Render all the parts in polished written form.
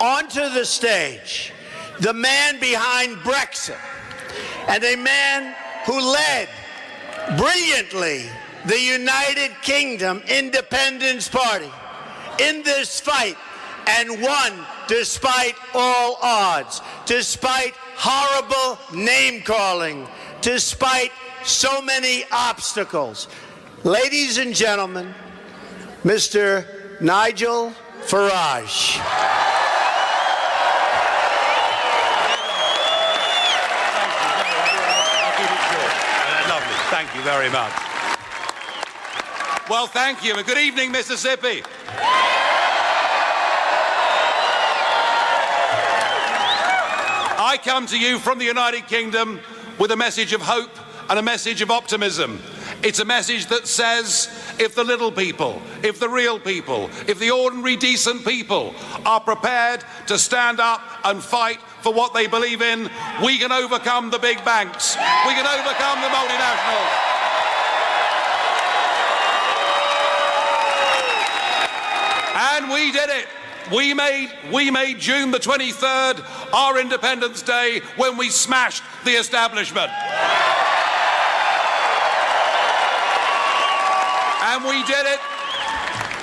onto the stage the man behind Brexit and a man who led brilliantly the United Kingdom Independence Party in this fight and won despite all odds, despite horrible name-calling, despite so many obstacles. Ladies and gentlemen, Mr. Nigel Farage. Lovely. Thank you very much. Well, thank you, and good evening, Mississippi. I come to you from the United Kingdom with a message of hope and a message of optimism. It's a message that says if the little people, if the real people, if the ordinary decent people are prepared to stand up and fight for what they believe in, we can overcome the big banks. We can overcome the multinationals. And we did it. We made June the 23rd our Independence Day when we smashed the establishment. And we did it.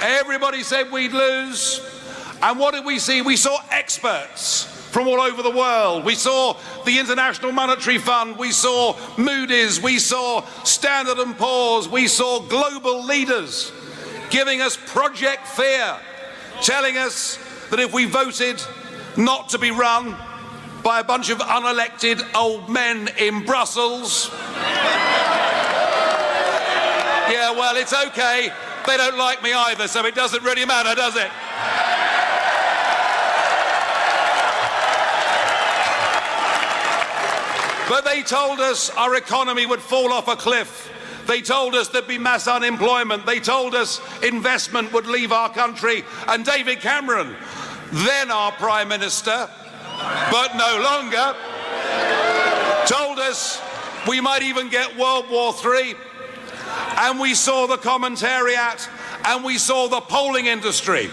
Everybody said we'd lose. And what did we see? We saw experts from all over the world. We saw the International Monetary Fund. We saw Moody's. We saw Standard & Poor's. We saw global leaders giving us Project Fear, telling us that if we voted not to be run by a bunch of unelected old men in Brussels, yeah, well, it's okay. They don't like me either, so it doesn't really matter, does it? But they told us our economy would fall off a cliff. They told us there'd be mass unemployment. They told us investment would leave our country. And David Cameron, then our Prime Minister, but no longer, told us we might even get World War III. And we saw the commentariat and we saw the polling industry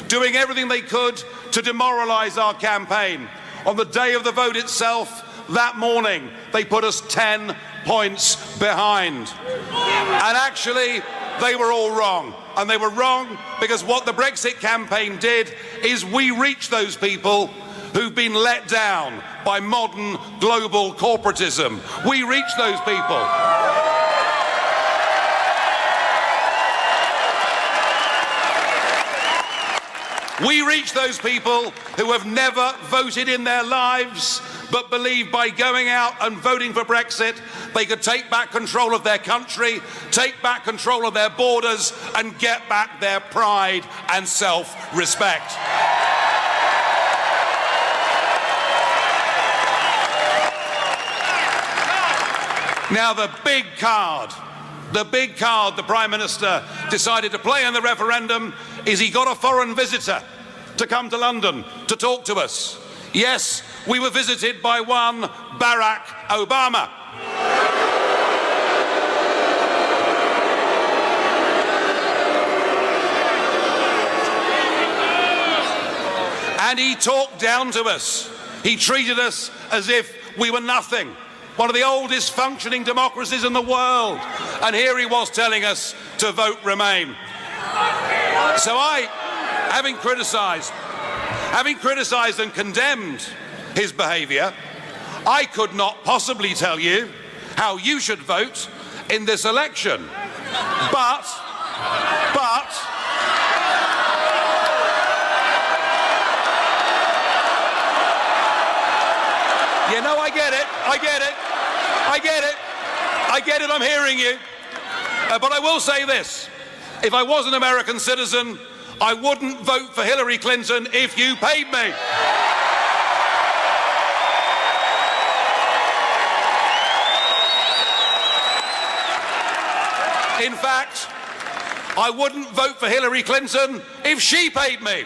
doing everything they could to demoralise our campaign. On the day of the vote itself, that morning, they put us 10 points behind. And actually, they were all wrong. And they were wrong because what the Brexit campaign did is we reached those people who've been let down by modern global corporatism. We reached those people. We reach those people who have never voted in their lives, but believe by going out and voting for Brexit, they could take back control of their country, take back control of their borders, and get back their pride and self-respect. Now, the big card the Prime Minister decided to play in the referendum is he got a foreign visitor to come to London to talk to us. Yes, we were visited by one Barack Obama. And he talked down to us. He treated us as if we were nothing. One of the oldest functioning democracies in the world. And here he was telling us to vote Remain. So I, having criticised and condemned his behaviour, I could not possibly tell you how you should vote in this election. But, you know, I get it, I'm hearing you. But I will say this, if I was an American citizen, I wouldn't vote for Hillary Clinton if you paid me. In fact, I wouldn't vote for Hillary Clinton if she paid me.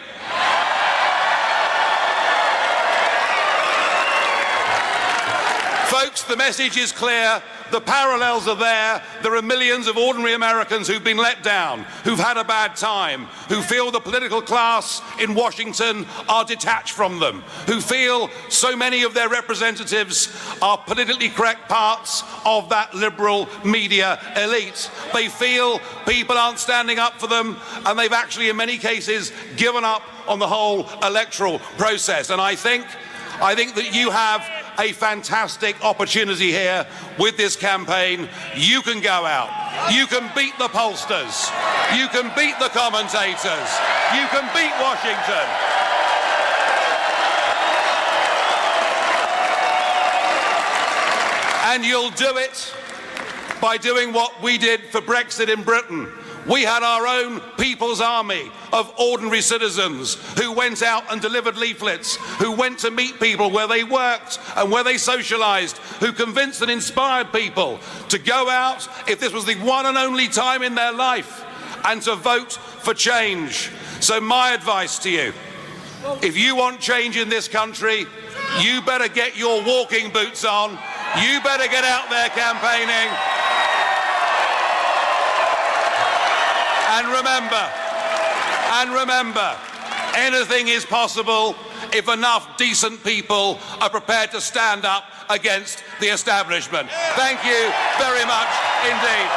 Folks, the message is clear. the parallels are there. There are millions of ordinary Americans who've been let down, who've had a bad time, who feel the political class in Washington are detached from them, who feel so many of their representatives are politically correct parts of that liberal media elite. They feel people aren't standing up for them, and they've actually, in many cases, given up on the whole electoral process. And I think that you have a fantastic opportunity here with this campaign. You can go out. You can beat the pollsters. You can beat the commentators. You can beat Washington. And you'll do it by doing what we did for Brexit in Britain. We had our own people's army of ordinary citizens who went out and delivered leaflets, who went to meet people where they worked and where they socialised, who convinced and inspired people to go out, if this was the one and only time in their life, and to vote for change. So my advice to you, if you want change in this country, you better get your walking boots on. You better get out there campaigning. And remember, anything is possible if enough decent people are prepared to stand up against the establishment. Thank you very much indeed.